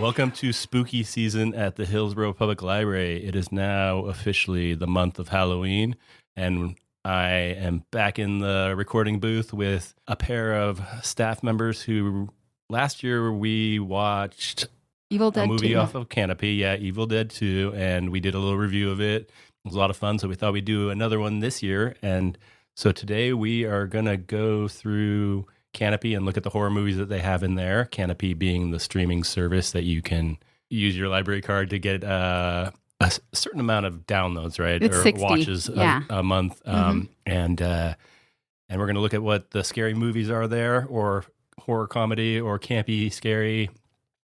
Welcome to spooky season at the Hillsborough Public Library. It is now officially the month of Halloween, and I am back in the recording booth with a pair of staff members who last year we watched Evil Dead a movie 2. off of Kanopy, Evil Dead 2, and we did a little review of it. It was a lot of fun, so we thought we'd do another one this year. And so today we are going to go through Kanopy and look at the horror movies that they have in there. Kanopy being the streaming service that you can use your library card to get a certain amount of downloads, right? It's or 60. watches a month. Mm-hmm. And we're going to look at what the scary movies are there, or horror comedy, or campy scary.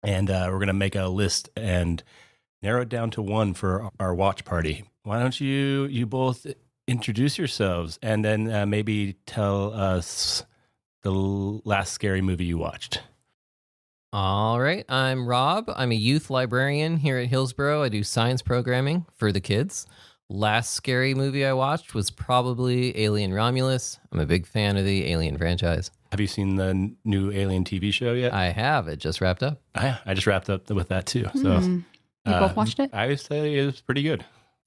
And we're going to make a list and narrow it down to one for our watch party. Why don't you both introduce yourselves and then maybe tell us the last scary movie you watched? All right, I'm Rob. I'm a youth librarian here at Hillsborough. I do science programming for the kids. Last scary movie I watched was probably Alien Romulus. I'm a big fan of the Alien franchise. Have you seen the new Alien TV show yet? I have. It just wrapped up. I just wrapped up with that too. So You both watched it? I would say it was pretty good.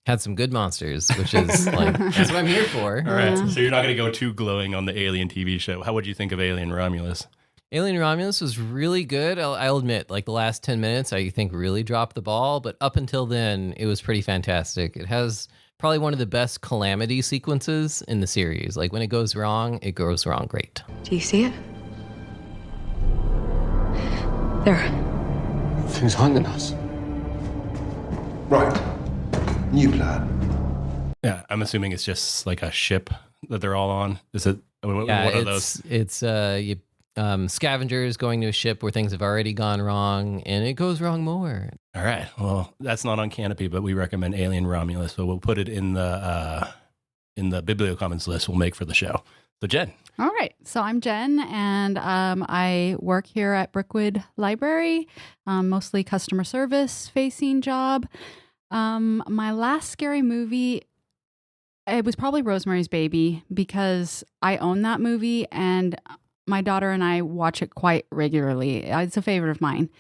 Had some good monsters, which is like, that's what I'm here for. All right, so you're not going to go too glowing on the Alien TV show. How would you think of Alien Romulus? Alien Romulus was really good. I'll admit, like the last 10 minutes, I think really dropped the ball. But up until then, it was pretty fantastic. It has probably one of the best calamity sequences in the series. Like when it goes wrong great. Do you see it? There. Things hunting us. Right. New plan. Yeah, I'm assuming it's just like a ship that they're all on. Is it? What Yeah, are those? It's scavengers going to a ship where things have already gone wrong, and it goes wrong more. All right. Well, that's not on Kanopy, but we recommend Alien Romulus, so we'll put it in the Bibliocommons list we'll make for the show. So Jen. All right. So I'm Jen, and I work here at Brookwood Library, mostly customer service facing job. My last scary movie, it was probably Rosemary's Baby, because I own that movie and my daughter and I watch it quite regularly. It's a favorite of mine.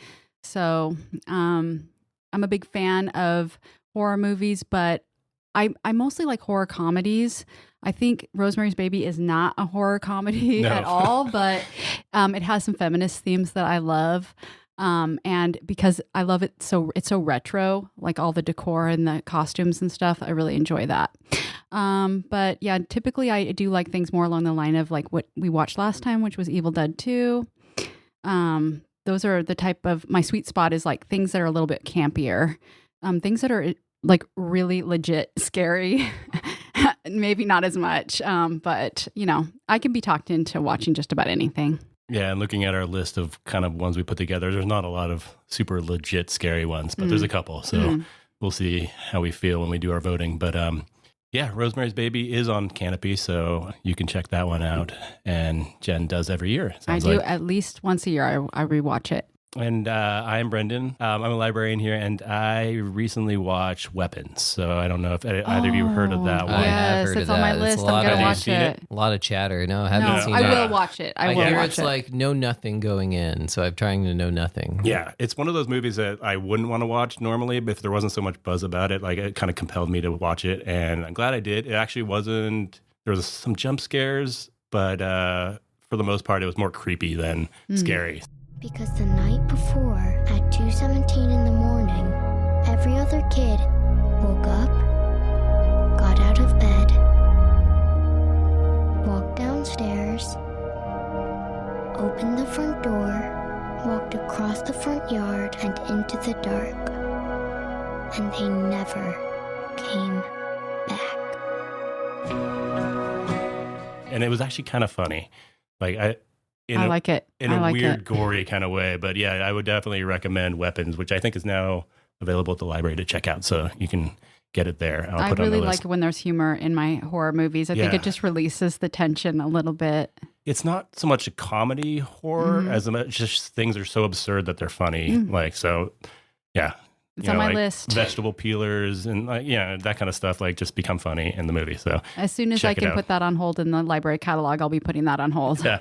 So I'm a big fan of horror movies, but I mostly like horror comedies. I think Rosemary's Baby is not a horror comedy at all, but it has some feminist themes that I love. And because I love it, it's so retro, like all the decor and the costumes and stuff. I really enjoy that. But yeah, typically I do like things more along the line of like what we watched last time, which was Evil Dead 2. Those are the type of, my sweet spot is like things that are a little bit campier, things that are like really legit scary. Maybe not as much, but you know, I can be talked into watching just about anything. Yeah, and looking at our list of kind of ones we put together, there's not a lot of super legit scary ones, but there's a couple. So we'll see how we feel when we do our voting. But yeah, Rosemary's Baby is on Kanopy, so you can check that one out. And Jen does every year. I do at least once a year. I rewatch it. And I am Brendan. I'm a librarian here, and I recently watched Weapons. So I don't know if either of you heard of that one. I have Yes, heard it's of on my that. list. It's I'm going to watch it. A lot of chatter. No, I haven't seen I it. will watch it. I will hear watch it's it. like know nothing going in, so I'm trying to know nothing. Yeah, it's one of those movies that I wouldn't want to watch normally, but if there wasn't so much buzz about it, like it kind of compelled me to watch it, and I'm glad I did. It actually wasn't, there was some jump scares, but for the most part, it was more creepy than scary. Because the night before, at 2:17 in the morning, every other kid woke up, got out of bed, walked downstairs, opened the front door, walked across the front yard and into the dark. And they never came back. And it was actually kind of funny. Like I like it. In a weird, gory kind of way. But yeah, I would definitely recommend Weapons, which I think is now available at the library to check out. So you can get it there. I really like when there's humor in my horror movies. I think it just releases the tension a little bit. It's not so much a comedy horror as much just things are so absurd that they're funny. Like, so yeah. It's on my list. Vegetable peelers and that kind of stuff like just become funny in the movie. So as soon as I can put that on hold in the library catalog, I'll be putting that on hold. Yeah.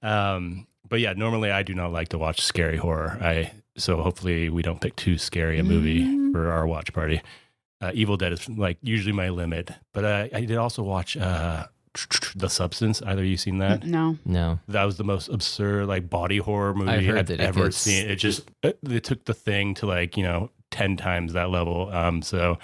But yeah, normally I do not like to watch scary horror. I so hopefully we don't pick too scary a movie for our watch party. Evil Dead is like usually my limit, but I did also watch The Substance. Either of you seen that? No. That was the most absurd like body horror movie I've ever seen. It just they took the Thing to like 10 times that level. So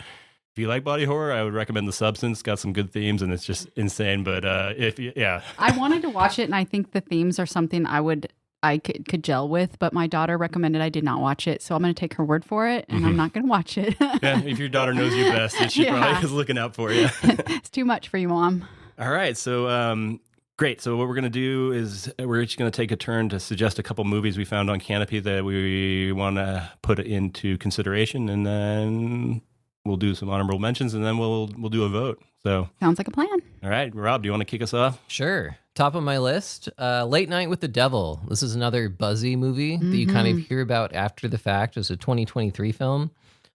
if you like body horror, I would recommend The Substance. Got some good themes and it's just insane. But I wanted to watch it, and I think the themes are something I could gel with, but my daughter recommended I did not watch it, so I'm going to take her word for it, and I'm not going to watch it. Yeah, if your daughter knows you best, then she probably is looking out for you. It's too much for you, Mom. All right, so great. So what we're going to do is we're just going to take a turn to suggest a couple movies we found on Kanopy that we want to put into consideration, and then we'll do some honorable mentions, and then we'll do a vote. So sounds like a plan. All right, Rob, do you want to kick us off? Sure. Top of my list, Late Night with the Devil. This is another buzzy movie that you kind of hear about after the fact. It's a 2023 film,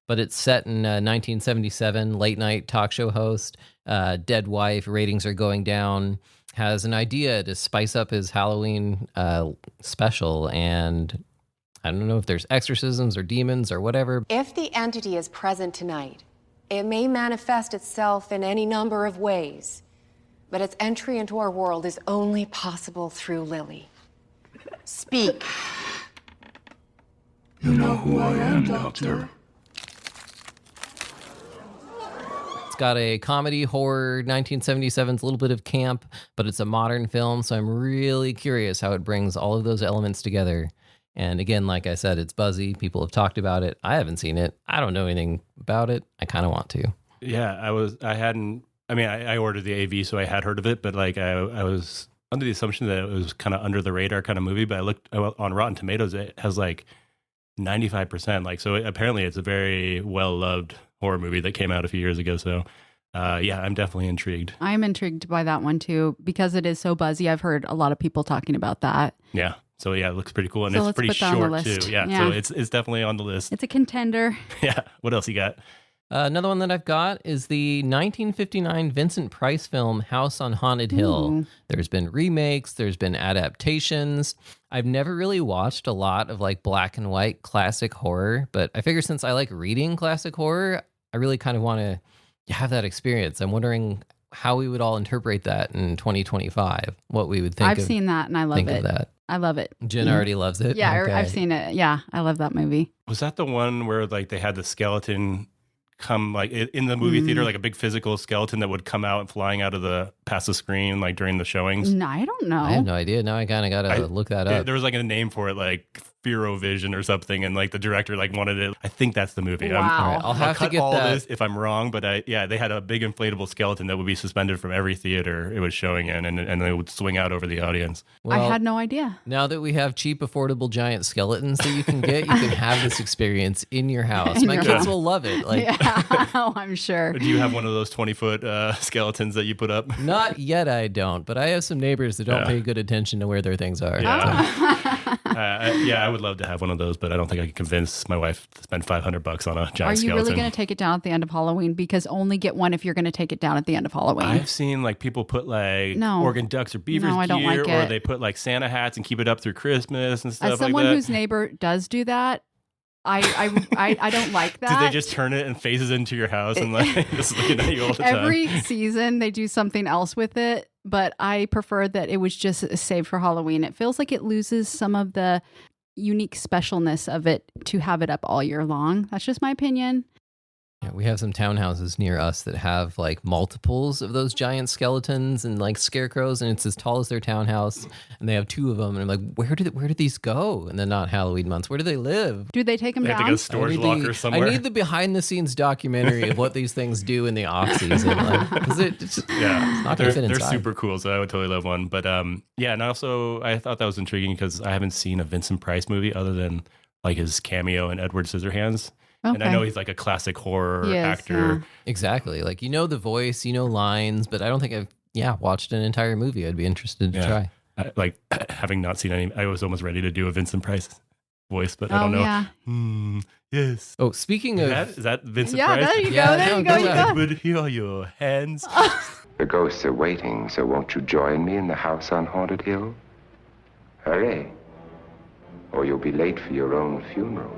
but it's set in 1977. Late night talk show host, dead wife, ratings are going down, has an idea to spice up his Halloween special, and I don't know if there's exorcisms or demons or whatever. If the entity is present tonight, it may manifest itself in any number of ways. But its entry into our world is only possible through Lily. Speak. You know who I am, Doctor. It's got a comedy, horror, 1977's a little bit of camp, but it's a modern film, so I'm really curious how it brings all of those elements together. And again, like I said, it's buzzy. People have talked about it. I haven't seen it. I don't know anything about it. I kind of want to. Yeah, I ordered the AV, so I had heard of it, but like I was under the assumption that it was kind of under the radar kind of movie. But I looked on Rotten Tomatoes; it has like 95%. Like, so apparently, it's a very well loved horror movie that came out a few years ago. So, I'm definitely intrigued. I'm intrigued by that one too because it is so buzzy. I've heard a lot of people talking about that. Yeah. So it looks pretty cool, and so it's pretty short too. Yeah. So it's definitely on the list. It's a contender. Yeah. What else you got? Another one that I've got is the 1959 Vincent Price film House on Haunted Hill. Ooh. There's been remakes, there's been adaptations. I've never really watched a lot of like black and white classic horror, but I figure since I like reading classic horror, I really kind of want to have that experience. I'm wondering how we would all interpret that in 2025, what we would think I've seen that and I love it. Of that. I love it. Jen already loves it. Yeah, Okay. I've seen it. Yeah, I love that movie. Was that the one where like they had the skeleton come like in the movie theater, like a big physical skeleton that would come out and flying out of past the screen like during the showings? No, I don't know. I have no idea. Now I kind of got to look that up. There was like a name for it, like Fearovision or something, and like the director like wanted it. I think that's the movie. Wow. All right, I'll have to cut get all that. this if I'm wrong, but they had a big inflatable skeleton that would be suspended from every theater it was showing in, and they would swing out over the audience. I had no idea. Now that we have cheap, affordable giant skeletons that you can get, you can have this experience in your house. My kids will love it. Like, oh, I'm sure. Do you have one of those 20-foot skeletons that you put up? Not yet, I don't, but I have some neighbors that don't pay good attention to where their things are. Yeah. I would love to have one of those, but I don't think I can convince my wife to spend $500 on a giant skeleton. Are you really going to take it down at the end of Halloween? Because only get one if you're going to take it down at the end of Halloween. I've seen like people put like Oregon ducks or beavers I don't gear, like or it. they put like Santa hats and keep it up through Christmas and stuff As someone like that. whose neighbor does do that, I don't like that. Do they just turn it and faces into your house and like just looking at you all the time? Every season they do something else with it, but I prefer that it was just saved for Halloween. It feels like it loses some of the unique specialness of it to have it up all year long. That's just my opinion. Yeah, we have some townhouses near us that have like multiples of those giant skeletons and like scarecrows, and it's as tall as their townhouse, and they have two of them. And I'm like, where did these go? And then not Halloween months. Where do they live? Do they take them They have down? to go storage locker somewhere. I need the behind the scenes documentary of what these things do in the off season. Like, 'cause it's not gonna fit they're inside. super cool, so I would totally love one. But and also I thought that was intriguing because I haven't seen a Vincent Price movie other than like his cameo in Edward Scissorhands. Okay. And I know he's like a classic horror He is, actor. Exactly. Like, you know the voice, you know lines, but I don't think I've watched an entire movie. I'd be interested to try. Like having not seen any, I was almost ready to do a Vincent Price voice, but I don't know. Yeah. Yes. Oh, speaking of Is that Vincent Yeah, Price? there you Yeah, go. There no, you go. go You ahead. go. But here are your hands. The ghosts are waiting, so won't you join me in the house on Haunted Hill? Hurry. or you'll be late for your own funeral.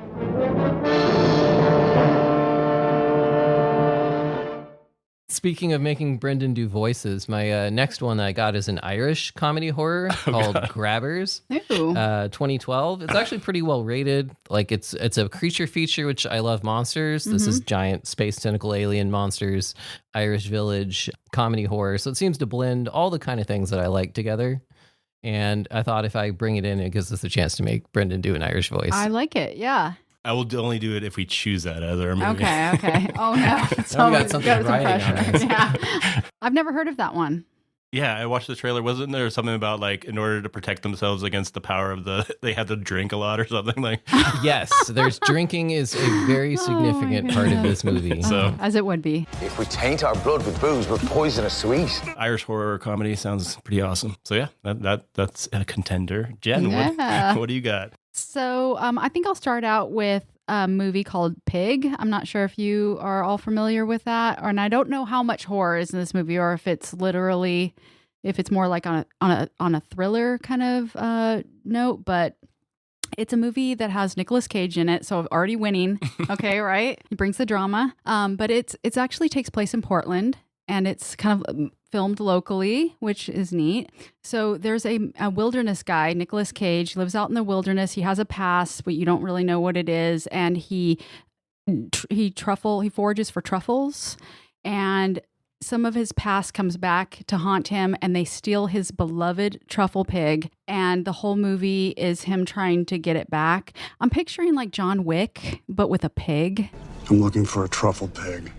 Speaking of making Brendan do voices, my next one that I got is an Irish comedy horror called Grabbers. Ooh. 2012. It's actually pretty well rated. Like it's a creature feature, which I love monsters. This is giant space tentacle alien monsters, Irish village comedy horror. So it seems to blend all the kind of things that I like together. And I thought if I bring it in, it gives us a chance to make Brendan do an Irish voice. I like it. Yeah. I will only do it if we choose that as our movie. Okay. Oh no. Now we got something riding on us. Yeah. I've never heard of that one. Yeah, I watched the trailer. Wasn't there something about like in order to protect themselves against the power of they had to drink a lot or something like? Yes, there's drinking is a very significant part of this movie. So As it would be. If we taint our blood with booze, we're poisonous sweet. Irish horror comedy sounds pretty awesome. So yeah, that's a contender. Jen, Yeah. what do you got? So I think I'll start out with a movie called Pig. I'm not sure if you are all familiar with that, and I don't know how much horror is in this movie, or if it's more like on a thriller kind of note. But it's a movie that has Nicolas Cage in it, so already winning. Okay, right? He brings the drama. But it's actually takes place in Portland, and it's kind of filmed locally, which is neat. So there's a wilderness guy, Nicolas Cage, lives out in the wilderness. He has a past, but you don't really know what it is. And he forages for truffles, and some of his past comes back to haunt him, and they steal his beloved truffle pig. And the whole movie is him trying to get it back. I'm picturing like John Wick, but with a pig. I'm looking for a truffle pig.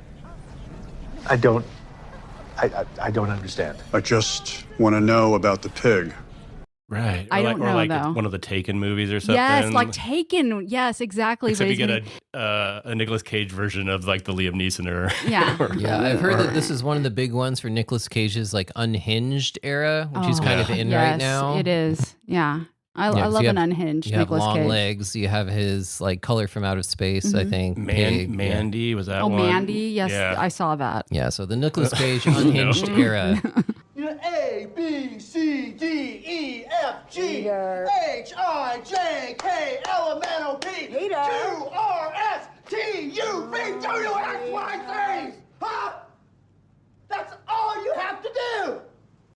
I don't understand. I just want to know about the pig. Right. I don't know, or like though. one of the Taken movies or something. Yes, like Taken. Yes, exactly. Except But you he's get a Nicolas Cage version of like the Liam Neeson or Yeah. Yeah, I've heard that this is one of the big ones for Nicolas Cage's like unhinged era, which he's kind of in right now. It is. Yeah. I Yeah, 'cause love you an have- unhinged You have Nicolas long Cage. legs. You have his like color from outer space. I think Pig, yeah. Mandy was that Oh, one? Mandy. Yes, Yeah. I saw that. Yeah, so the Nicolas Cage unhinged era. A, B, C, D, E, F, G, H, I, J, K, L, M, N, O, P, Q, R, S, T, U, V, W, X, Y, Z. Huh? That's all you have to do.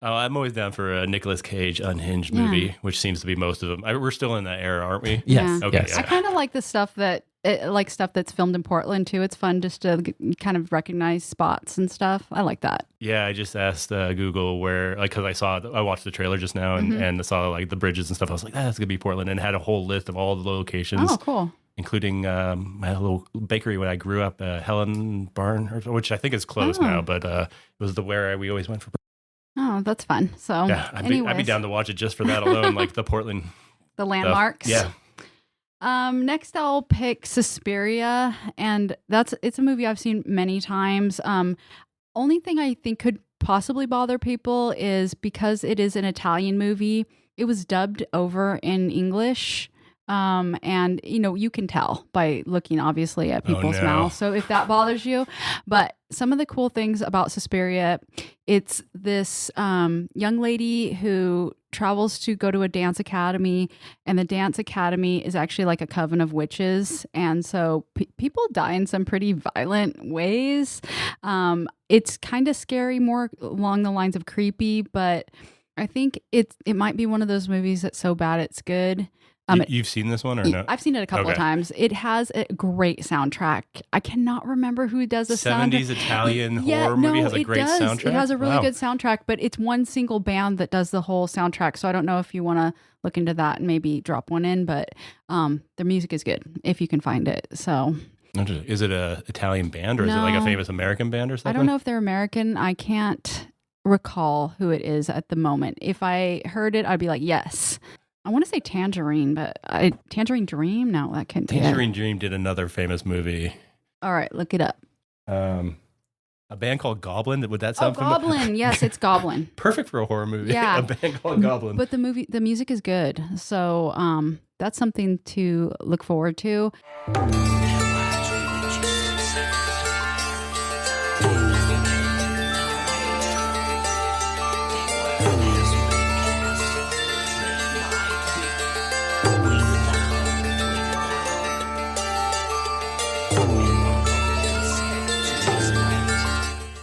Oh, I'm always down for a Nicolas Cage unhinged movie, which seems to be most of them. We're still in that era, aren't we? Yes. Yeah. Okay. Yes. Yeah. I kind of like the stuff that's filmed in Portland too. It's fun just to kind of recognize spots and stuff. I like that. Yeah, I just asked Google where, like, because I watched the trailer just now and saw like the bridges and stuff. I was like, that's gonna be Portland, and had a whole list of all the locations. Oh, cool. Including my little bakery when I grew up, Helen Barn, which I think is closed now, but it was where we always went for. Oh, that's fun. So Yeah, I'd be anyways, down to watch it just for that alone, like the Portland the landmarks. stuff. Yeah. Next I'll pick Suspiria, and it's a movie I've seen many times. Only thing I think could possibly bother people is because it is an Italian movie, it was dubbed over in English. And you can tell by looking obviously at people's mouths. So if that bothers you, but some of the cool things about Suspiria, it's this young lady who travels to go to a dance academy, and the dance academy is actually like a coven of witches. And so people die in some pretty violent ways. It's kind of scary, more along the lines of creepy, but I think it might be one of those movies that's so bad it's good. You've seen this one or no? I've seen it a couple of times. It has a great soundtrack. I cannot remember who does the 70s Italian horror movie has a great soundtrack? It has a really good soundtrack, but it's one single band that does the whole soundtrack. So I don't know if you want to look into that and maybe drop one in, but the music is good if you can find it. So is it a Italian band or is it like a famous American band or something? I don't know if they're American. I can't recall who it is at the moment. If I heard it, I'd be like, yes. I want to say Tangerine, but Tangerine Dream? No, that can't be it. Tangerine Dream did another famous movie. All right, look it up. A band called Goblin. Would that sound familiar? Goblin. Yes, it's Goblin. Perfect for a horror movie. Yeah. A band called Goblin. But the music is good. So that's something to look forward to.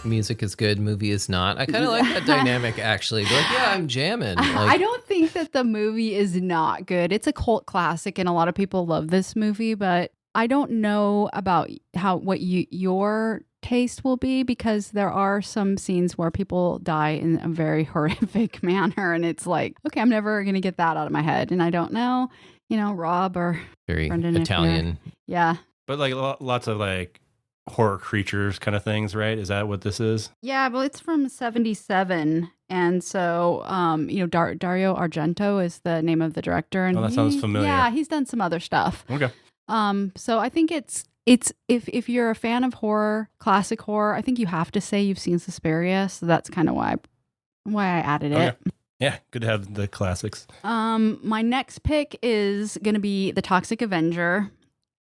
Music is good, movie is not. I kind of like that dynamic, actually. Be like, yeah, I'm jamming. Like, I don't think that the movie is not good. It's a cult classic, and a lot of people love this movie, but I don't know about your taste will be, because there are some scenes where people die in a very horrific manner, and it's like, okay, I'm never going to get that out of my head. And I don't know, Rob or very Brendan, Italian. Yeah. But like lots of like horror creatures kind of things, right? Is that what this is? Yeah, well, it's from 1977. And so, Dario Argento is the name of the director. And that sounds familiar. Yeah, he's done some other stuff. Okay. So I think it's if you're a fan of horror, classic horror, I think you have to say you've seen Suspiria. So that's kind of why I added it. Yeah, good to have the classics. My next pick is going to be The Toxic Avenger.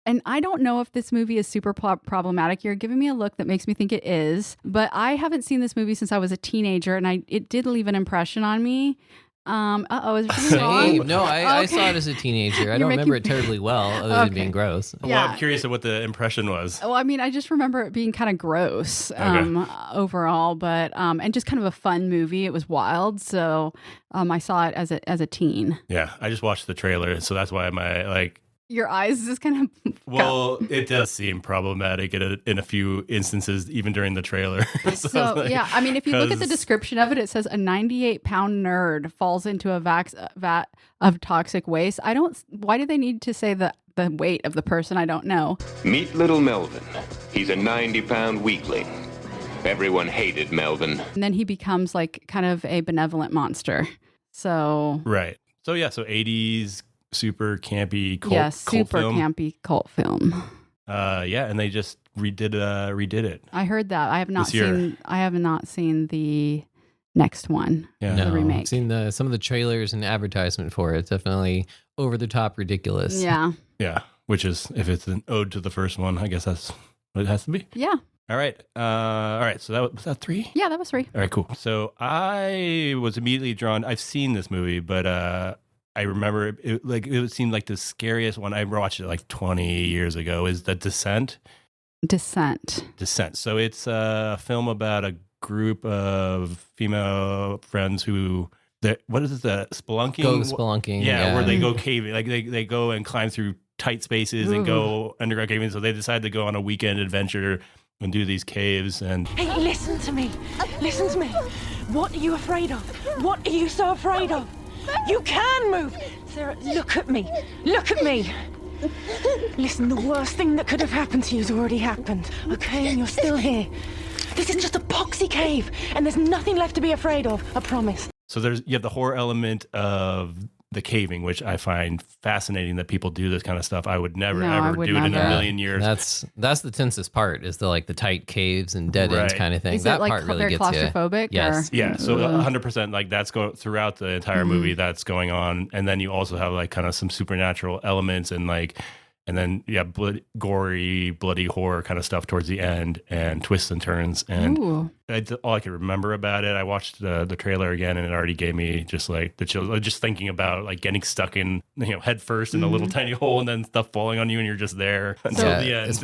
And I don't know if this movie is super problematic. You're giving me a look that makes me think it is. But I haven't seen this movie since I was a teenager, and it did leave an impression on me. Is it Same. wrong? No, I saw it as a teenager. I don't remember it terribly well, other than being gross. Yeah. Well, I'm curious of what the impression was. Well, I mean, I just remember it being kind of gross overall, but and just kind of a fun movie. It was wild, so I saw it as a teen. Yeah, I just watched the trailer, so that's why your eyes just kind of... Well, it does seem problematic in a few instances, even during the trailer. So yeah, I mean, if you look at the description of it, it says a 98-pound nerd falls into a vat of toxic waste. Why do they need to say the weight of the person? I don't know. Meet little Melvin. He's a 90-pound weakling. Everyone hated Melvin. And then he becomes like kind of a benevolent monster. So... Right. So yeah, 80s... super campy cult, campy cult film. And they just redid it. I heard that. I have not seen the next one. Yeah. The remake. I've seen some of the trailers and advertisement for it. It's definitely over the top ridiculous. Yeah. Yeah. Which is, if it's an ode to the first one, I guess that's what it has to be. Yeah. All right. So was that 3? Yeah, that was 3. All right, cool. So I was immediately drawn. I've seen this movie, but I remember it seemed like the scariest one. I watched it like 20 years ago. Is The Descent? Descent. So it's a film about a group of female friends who, what is it? The spelunking? Go spelunking. Yeah, where they go caving. Like they go and climb through tight spaces and go underground caving. So they decide to go on a weekend adventure and do these caves. And hey, listen to me. Listen to me. What are you afraid of? What are you so afraid of? You can move! Sarah, look at me. Look at me. Listen, the worst thing that could have happened to you has already happened, okay? And you're still here. This is just a poxy cave, and there's nothing left to be afraid of, I promise. So you have the horror element of the caving, which I find fascinating that people do this kind of stuff. I would never do it in a million years. That's the tensest part, is the taght caves and dead ends kind of thing. Is that it part really very gets claustrophobic? You. Yes. Yeah. So 100%, like that's going throughout the entire movie. That's going on, and then you also have like kind of some supernatural elements and then gory, bloody horror kind of stuff towards the end, and twists and turns. And all I can remember about it, I watched the trailer again, and it already gave me just like the chills. Just thinking about like getting stuck in, head first in a little tiny hole, and then stuff falling on you, and you're just there until the end. It's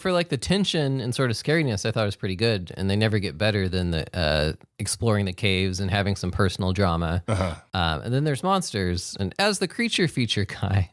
for like the tension and sort of scariness, I thought it was pretty good, and they never get better than the exploring the caves and having some personal drama. And then there's monsters, and as the creature feature guy,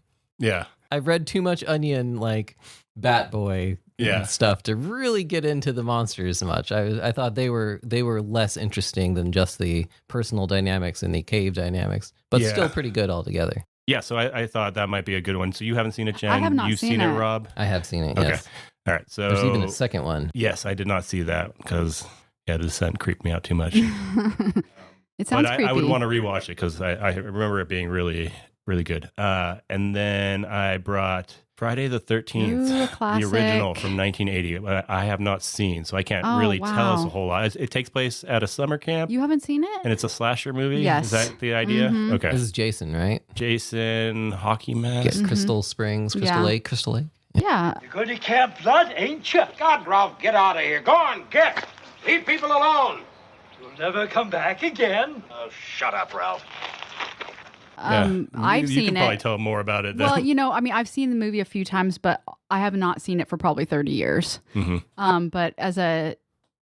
I've read too much Onion, like Bat Boy stuff, to really get into the monsters much. I thought they were less interesting than just the personal dynamics and the cave dynamics, but still pretty good altogether. Yeah, so I thought that might be a good one. So you haven't seen it, Jen? I have not You've seen it, it, Rob? I have seen it, okay. Yes. All right, so... There's even a second one. Yes, I did not see that because, The Descent creeped me out too much. It sounds creepy. I would want to rewatch it because I remember it being really, really good. And then I brought Friday the 13th, the original from 1980. I have not seen, so I can't really tell us a whole lot. It takes place at a summer camp. You haven't seen it? And it's a slasher movie? Yes. Is that the idea? Mm-hmm. Okay. This is Jason, right? Jason, hockey mask. Yes, Crystal Springs, Crystal Lake. Yeah. You're going to Camp Blood, ain't you? God, Ralph, get out of here. Go on, get. Leave people alone. You'll never come back again. Oh, shut up, Ralph. I've seen it. You can probably tell more about it. Well, I've seen the movie a few times, but I have not seen it for probably 30 years. Mm-hmm. But as a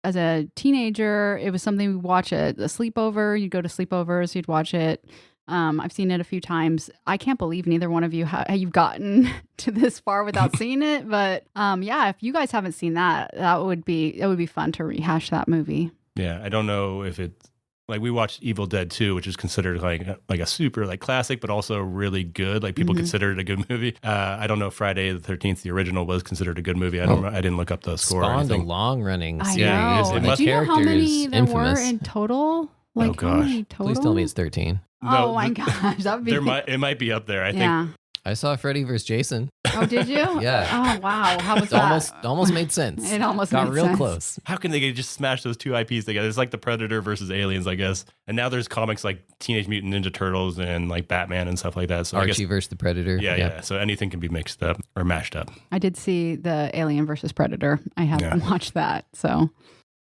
as a teenager, it was something we watch at a sleepover. You'd go to sleepovers, you'd watch it. I've seen it a few times. I can't believe neither one of you how you've gotten to this far without seeing it. But yeah, if you guys haven't seen that, it would be fun to rehash that movie. Yeah, I don't know if it's like we watched Evil Dead 2, which is considered like a super like classic, but also really good. Like people consider it a good movie. I don't know if Friday the 13th, the original, was considered a good movie. I didn't look up the score. Spawned a long running series. I know. And Did the you know how many there infamous. were in total? Like, oh gosh! how many total? Please tell me it's 13. Oh my gosh, that'd be. It might be up there. I yeah. think. I saw Freddy vs. Jason. Oh, did you? Yeah. Oh wow, how was that? Almost made sense. It almost got made real sense. close. How can they just smash those two IPs together? It's like the Predator versus Aliens, I guess. And now there's comics like Teenage Mutant Ninja Turtles and like Batman and stuff like that. So Archie versus the Predator. Yeah. So anything can be mixed up or mashed up. I did see the Alien versus Predator. I haven't watched that, so.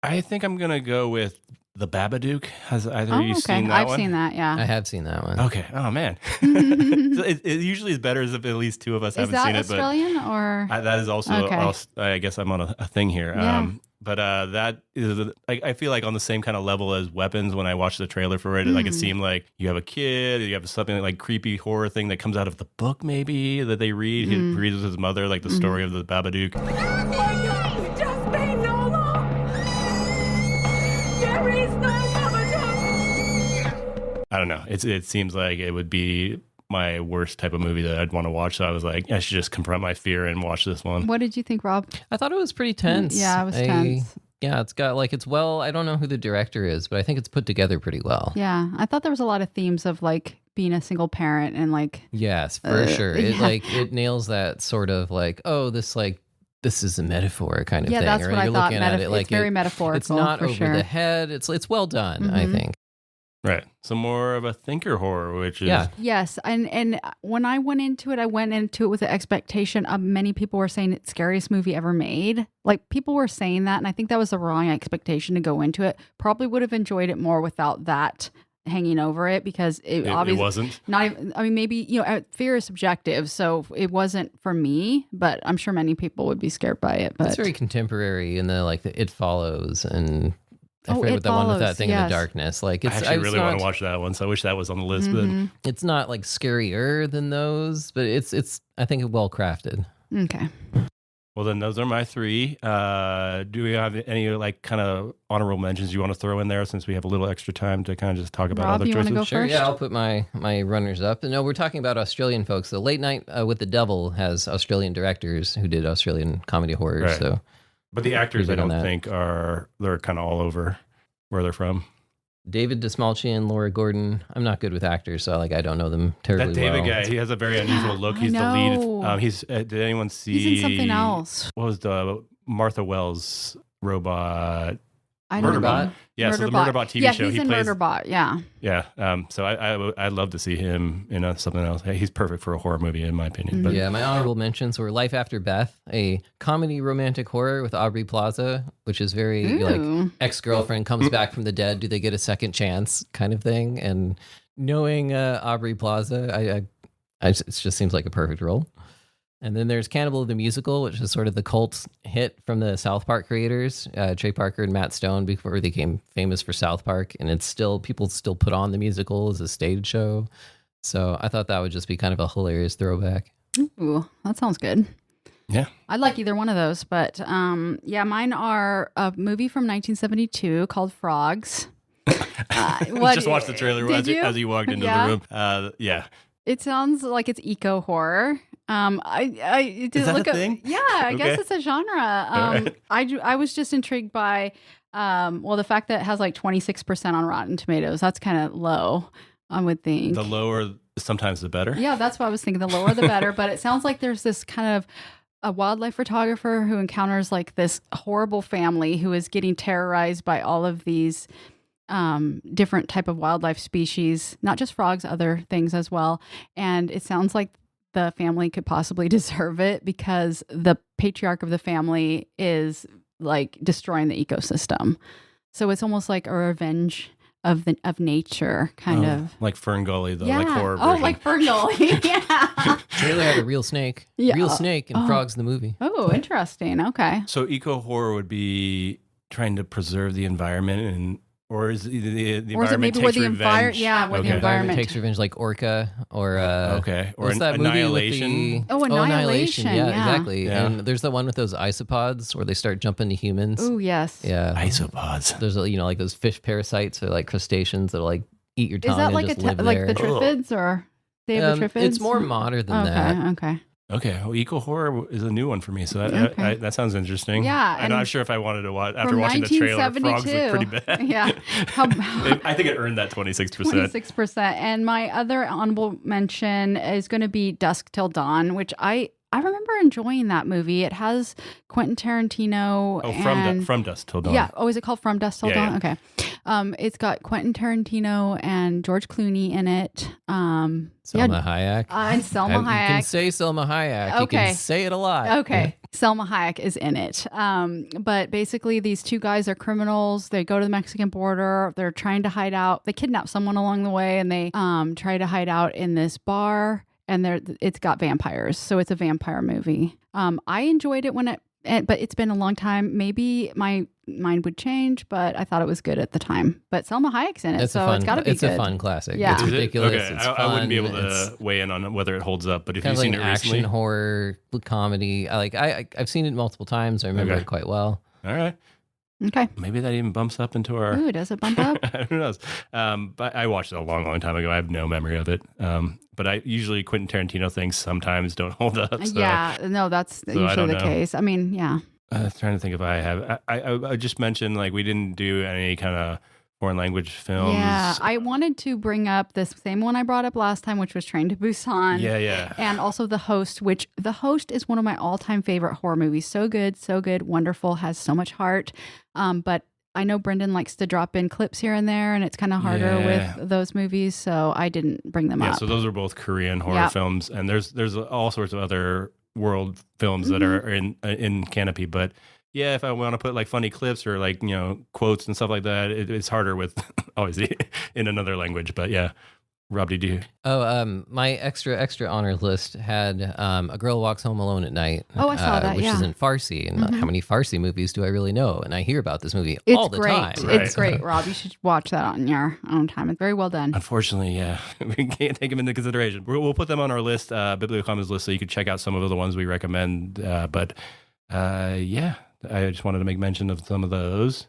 I think I'm gonna go with The Babadook. Has either of you seen that I've one? seen that, yeah. I have seen that one. Okay. Oh man. So it usually is better if at least two of us haven't seen it. Is that Australian or? That is also. Okay. I guess I'm on a thing here. Yeah. But that is, I feel like on the same kind of level as Weapons. When I watched the trailer for it, like it seemed like you have a kid, you have something like creepy horror thing that comes out of the book, maybe that they read. He reads with his mother, like the story of the Babadook. Just be normal. There is no Babadook. I don't know. It seems like it would be my worst type of movie that I'd want to watch. So I was like, I should just confront my fear and watch this one. What did you think, Rob? I thought it was pretty tense. Yeah, it was tense. Yeah, it's got like, it's well, I don't know who the director is, but I think it's put together pretty well. Yeah, I thought there was a lot of themes of like being a single parent and like. Yes, for sure. It it nails that sort of like, oh, this is a metaphor kind of thing. Yeah, that's or what I you're thought. looking at it like it's very metaphorical. It's not for over sure. the head. It's well done, I think. Right. So more of a thinker horror, which is Yes, and when I went into it with the expectation of many people were saying it's scariest movie ever made. Like people were saying that, and I think that was the wrong expectation to go into it. Probably would have enjoyed it more without that hanging over it because it obviously wasn't. Not even, I mean, maybe fear is subjective, so it wasn't for me. But I'm sure many people would be scared by it. But it's very contemporary in the It Follows and. I forget what that one with that thing in the darkness. Like I actually really want to watch that one, so I wish that was on the list. But it's not like scarier than those, but it's I think well crafted. Okay. Well, then those are my three. Do we have any like kind of honorable mentions you want to throw in there since we have a little extra time to kind of just talk about Rob, other you choices? Go sure. first? Yeah, I'll put my runners up. No, we're talking about Australian folks. The Late Night with the Devil has Australian directors who did Australian comedy horror. Right. So, but the actors I on don't that. think they're kind of all over where they're from. David Desmalchian, Laura Gordon. I'm not good with actors, so I don't know them terribly That David well. guy, he has a very unusual look. I He's the know. lead. He's did anyone see? He's in something else. What was the Martha Wells robot? I don't know. Murderbot? Yeah, so the Murderbot TV show. He's He in plays. Murderbot. Yeah. Yeah. So I'd love to see him in something else. He's perfect for a horror movie, in my opinion. But Yeah, my honorable mentions were Life After Beth, a comedy romantic horror with Aubrey Plaza, which is very like ex-girlfriend comes back from the dead. Do they get a second chance kind of thing? And knowing Aubrey Plaza, it just seems like a perfect role. And then there's Cannibal the Musical, which is sort of the cult hit from the South Park creators, Trey Parker and Matt Stone, before they became famous for South Park. And people still put on the musical as a stage show. So I thought that would just be kind of a hilarious throwback. Ooh, that sounds good. Yeah. I'd like either one of those, but yeah, mine are a movie from 1972 called Frogs. Just watched the trailer as you walked into the room. Yeah. It sounds like it's eco horror. I did Is that look a up. thing? Yeah, I guess it's a genre. I was just intrigued by the fact that it has like 26% on Rotten Tomatoes. That's kind of low, I would think. The lower, sometimes the better. Yeah, that's what I was thinking. The lower, the better. But it sounds like there's this kind of a wildlife photographer who encounters like this horrible family who is getting terrorized by all of these different type of wildlife species, not just frogs, other things as well. And it sounds like the family could possibly deserve it because the patriarch of the family is like destroying the ecosystem. So it's almost like a revenge of nature, kind of like Fern Gully, the like horror version. Oh, like Fern Gully. Yeah. Trailer had a real snake. Yeah. Real snake in Frogs the movie. Oh, interesting. Okay. So eco horror would be trying to preserve the environment, and or is the Or is it environment maybe where takes the revenge? where the Environment environment takes revenge, like Orca, or or what's that movie with Annihilation. the Annihilation. Yeah, Yeah. exactly. Yeah. And there's the one with those isopods where they start jumping to humans. Oh, yes. Yeah, Isopods. there's like those fish parasites or like crustaceans that like eat your tongue. Is that and like just a live like there. the Triffids or Day of the Triffids? It's more modern than that. Okay. Okay, well, eco horror is a new one for me, so that sounds interesting. Yeah, I'm not sure if I wanted to watch after watching the trailer. Frogs look pretty bad. Yeah, I think it earned that 26%. 26%. And my other honorable mention is going to be Dusk Till Dawn, which I remember enjoying that movie. It has Quentin Tarantino. From Dusk Till Dawn. Yeah. Oh, is it called From Dusk Till Dawn? Yeah. Okay. It's got Quentin Tarantino and George Clooney in it. Selma Hayek. And Selma Hayek. You can say Selma Hayek. You can say it a lot. Okay. Selma Hayek is in it. But basically, these two guys are criminals. They go to the Mexican border. They're trying to hide out. They kidnap someone along the way, and they try to hide out in this bar. And it's got vampires. So it's a vampire movie. I enjoyed it but it's been a long time. Maybe my mind would change, but I thought it was good at the time. But Selma Hayek's in it, it's got to be good. It's a fun classic. Yeah. It's ridiculous. Okay. It's fun. I wouldn't be able to weigh in on whether it holds up, but if you've seen it recently, action, horror, comedy. I've seen it multiple times. I remember it quite well. All right. Okay. Maybe that even bumps up into our... Ooh, does it bump up? Who knows? But I watched it a long, long time ago. I have no memory of it. But usually Quentin Tarantino things sometimes don't hold up. So, yeah. No, that's usually the case. I mean, yeah. I was trying to think if I have... I just mentioned, like, we didn't do any kind of foreign language films. Yeah, I wanted to bring up this same one I brought up last time, which was Train to Busan. Yeah. And also The Host, which The Host is one of my all-time favorite horror movies. So good, wonderful, has so much heart. But I know Brendan likes to drop in clips here and there, and it's kind of harder with those movies, so I didn't bring them up. Yeah, so those are both Korean horror films, and there's all sorts of other world films that are in Kanopy, but yeah, if I want to put like funny clips or like, quotes and stuff like that, it's harder with obviously in another language. But yeah, Rob, did you? Oh, my extra honor list had A Girl Walks Home Alone at Night. Oh, I saw that, which is in Farsi. And how many Farsi movies do I really know? And I hear about this movie all the time. It's great, Rob. You should watch that on your own time. It's very well done. Unfortunately, yeah, we can't take them into consideration. We'll put them on our list, Bibliocommons list, so you can check out some of the ones we recommend. Yeah. I just wanted to make mention of some of those.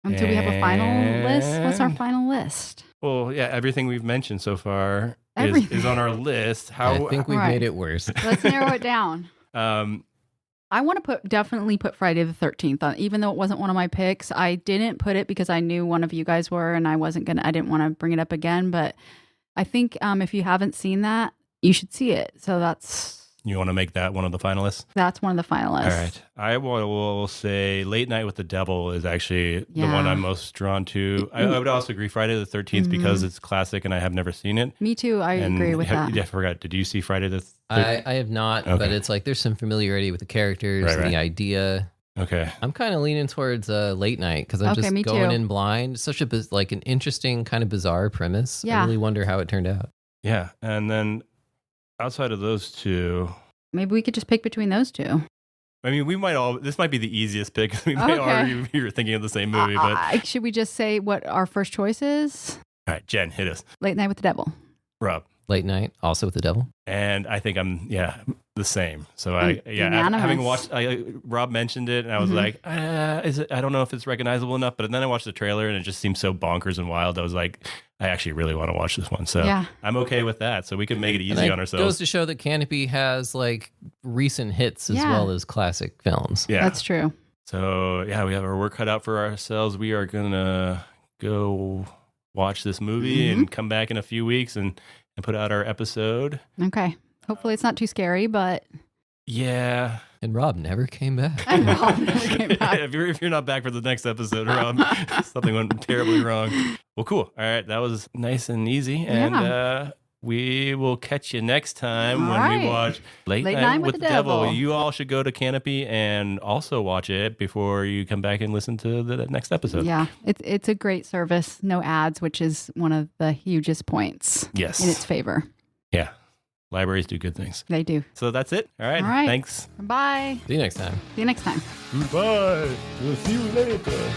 And do we have a final list? What's our final list? Well, yeah, everything we've mentioned so far is on our list. I think we've made it worse. Let's narrow it down. I want to definitely put Friday the 13th on, even though it wasn't one of my picks. I didn't put it because I knew one of you guys were, and I didn't want to bring it up again. But I think if you haven't seen that, you should see it. So you want to make that one of the finalists? That's one of the finalists. All right. I will say Late Night with the Devil is actually the one I'm most drawn to. I would also agree Friday the 13th because it's classic and I have never seen it. Me too. I agree with that. Yeah, I forgot. Did you see Friday the 13th? I have not, but it's like there's some familiarity with the characters and the idea. Okay. I'm kind of leaning towards Late Night because I'm just going in blind. Such a an interesting kind of bizarre premise. Yeah. I really wonder how it turned out. Yeah. And then outside of those two, maybe we could just pick between those two. I mean, this might be the easiest pick. We might already be thinking of the same movie, but should we just say what our first choice is? All right, Jen, hit us. Late Night with the Devil. Rob. Late Night, also with the Devil. And I think I'm the same. So having watched, Rob mentioned it, and I was like, is it? I don't know if it's recognizable enough. But then I watched the trailer, and it just seemed so bonkers and wild. I was like, I actually really want to watch this one. So I'm okay with that. So we can make it easy on ourselves. It goes to show that Kanopy has like recent hits as well as classic films. Yeah, that's true. So yeah, we have our work cut out for ourselves. We are gonna go watch this movie and come back in a few weeks and put out our episode. Okay. Hopefully it's not too scary, but yeah. And Rob never came back. If you're not back for the next episode, Rob, something went terribly wrong. Well, cool. All right, that was nice and easy, and we will catch you next time when we watch Late Night with the Devil. You all should go to Kanopy and also watch it before you come back and listen to the next episode. Yeah, it's a great service. No ads, which is one of the hugest points. Yes. In its favor. Yeah. libraries do good things. They do. So that's it. All right. All right. Thanks. Bye. See you next time. See you next time. Goodbye. We'll see you later.